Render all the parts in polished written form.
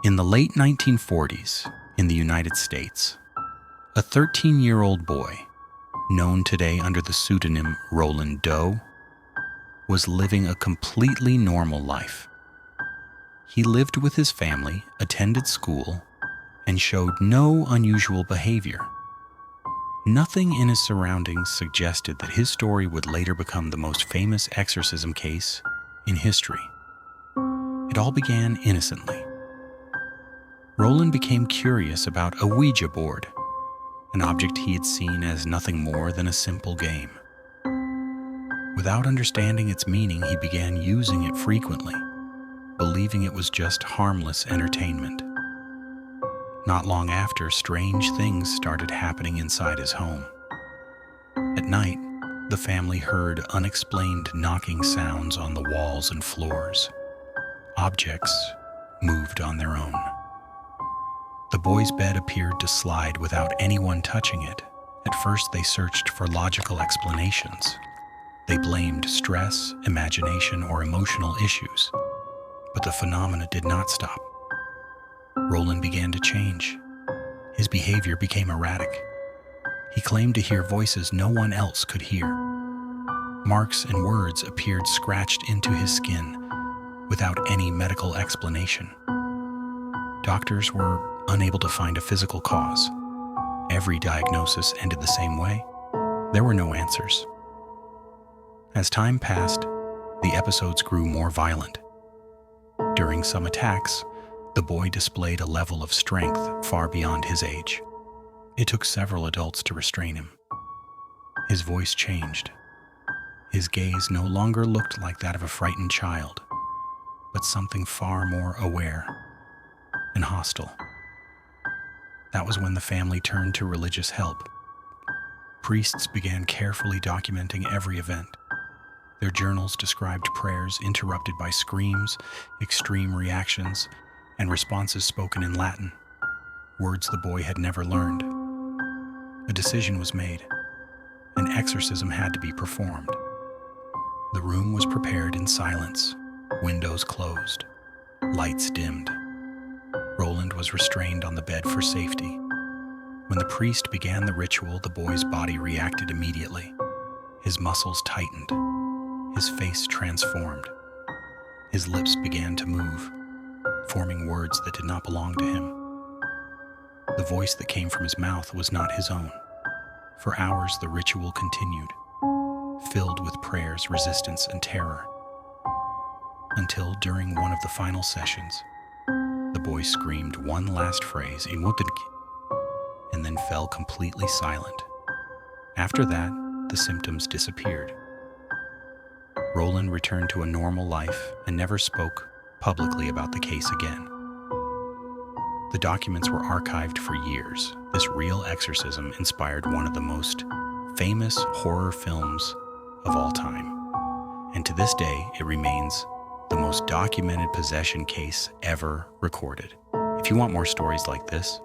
In the late 1940s, in the United States, a 13-year-old boy, known today under the pseudonym Roland Doe, was living a completely normal life. He lived with his family, attended school, and showed no unusual behavior. Nothing in his surroundings suggested that his story would later become the most famous exorcism case in history. It all began innocently. Roland became curious about a Ouija board, an object he had seen as nothing more than a simple game. Without understanding its meaning, he began using it frequently, believing it was just harmless entertainment. Not long after, strange things started happening inside his home. At night, the family heard unexplained knocking sounds on the walls and floors. Objects moved on their own. The boy's bed appeared to slide without anyone touching it. At first, they searched for logical explanations. They blamed stress, imagination, or emotional issues. But the phenomena did not stop. Roland began to change. His behavior became erratic. He claimed to hear voices no one else could hear. Marks and words appeared scratched into his skin without any medical explanation. Doctors were unable to find a physical cause. Every diagnosis ended the same way. There were no answers. As time passed, the episodes grew more violent. During some attacks, the boy displayed a level of strength far beyond his age. It took several adults to restrain him. His voice changed. His gaze no longer looked like that of a frightened child, but something far more aware and hostile. That was when the family turned to religious help. Priests began carefully documenting every event. Their journals described prayers interrupted by screams, extreme reactions, and responses spoken in Latin, words the boy had never learned. A decision was made. An exorcism had to be performed. The room was prepared in silence, windows closed, lights dimmed. Roland was restrained on the bed for safety. When the priest began the ritual, the boy's body reacted immediately. His muscles tightened. His face transformed. His lips began to move, forming words that did not belong to him. The voice that came from his mouth was not his own. For hours, the ritual continued, filled with prayers, resistance, and terror, until during one of the final sessions, the boy screamed one last phrase, and then fell completely silent. After that, the symptoms disappeared. Roland returned to a normal life and never spoke publicly about the case again. The documents were archived for years. This real exorcism inspired one of the most famous horror films of all time. And to this day, it remains the most documented possession case ever recorded. If you want more stories like this,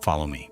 follow me.